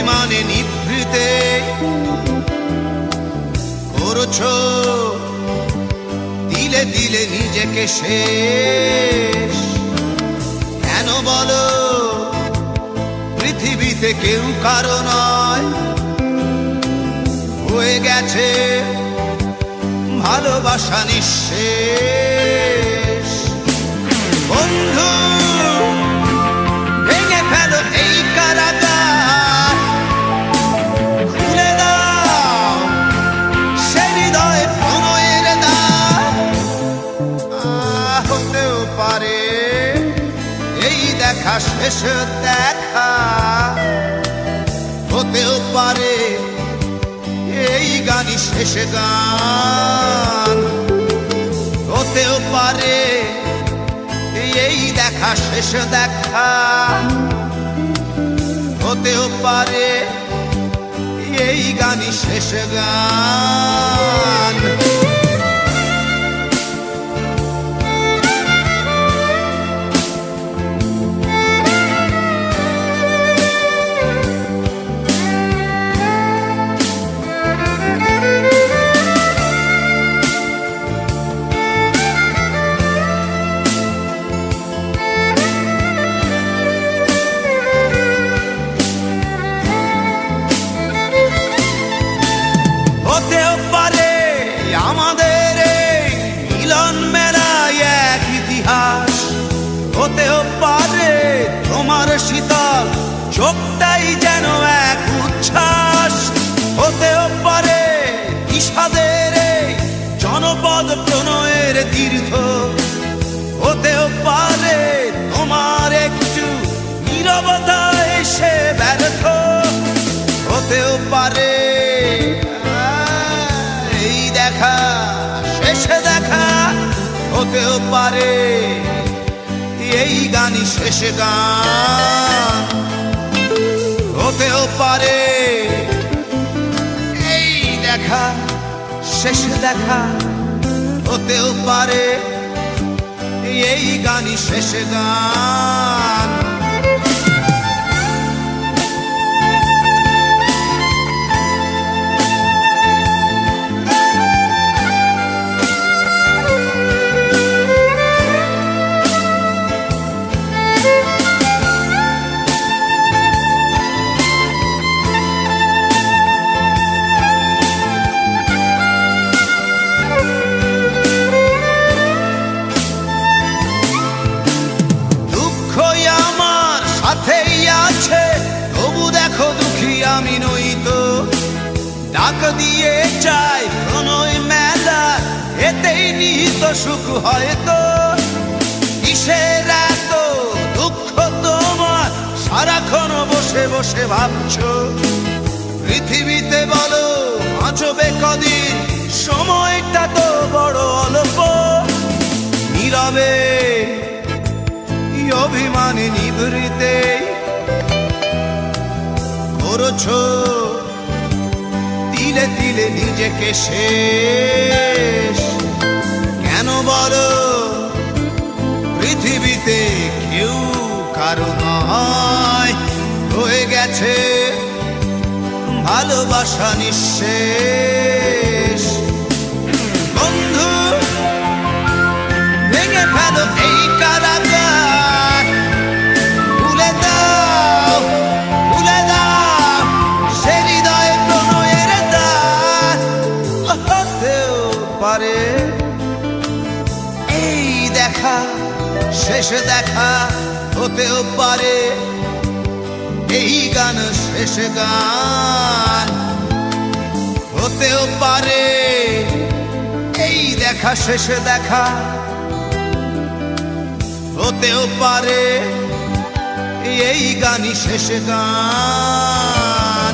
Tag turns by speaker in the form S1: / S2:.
S1: অভিমানে নিভৃতে করছো দিলে দিলে নিজেকে শেষ। কেন বলো পৃথিবীতে কেউ কারো নয়, হয়ে গেছে ভালোবাসা নিঃশেষ। বন্ধু ভেঙে ফেলো এই কারাগার, খুলে দাও সে হৃদয়ে প্রণয়ের দ্বার। হতেও পারে এই দেখা শেষ দেখা, হতেও পারে এই গানই শেষ গান, হতেও পারে এই দেখা শেষ দেখা, হতেও পারে এই গানই শেষ গান। হতেও পারে আমাদের এই মিলন মেলায় এক ইতিহাস, হতেও পারে তোমার শীতল চোখটাই যেন এক উচ্ছ্বাস, হতেও পারে বিষাদের এই জনপদ প্রণয়ের তীর্থ, হতেও পারে তোমার একটু নীরবতা এসে ব্যর্থ, হতেও পারে দেখা শেষে দেখা, হতেও পারে এই গানই শেষ গান, হতেও পারে এই দেখা শেষে দেখা, হতেও পারে এই গানই শেষ গান। তবু দেখো দুঃখী আমি নই তো, ডাক দিয়ে চাই প্রণয় মেলা, এতেই নিহিত সুখ হয়তো। কিসের এত দুঃখ তোমার সারাক্ষণ বসে বসে ভাবছো, পৃথিবীতে বলো বাঁচবে কদিন, সময়টা তো বড় অল্প। নীরবে অভিমানে নিভৃতে করছো দিলে দিলে নিজেকে শেষ। কেন বলো পৃথিবীতে কেউ কারো নয়, হয়ে গেছে ভালোবাসা নিঃশেষ। বন্ধু ভেঙে ফেলো এই কারাগার, খুলে দাও খুলে দাও সে হৃদয়ে প্রণয়ের দ্বার। হতেও পারে এই দেখা শেষ দেখা, হতেও পারে এই গান শেষ গান, হতেও পারে এই দেখা শেষ দেখা, হতেও পারে এই গানই শেষ গান।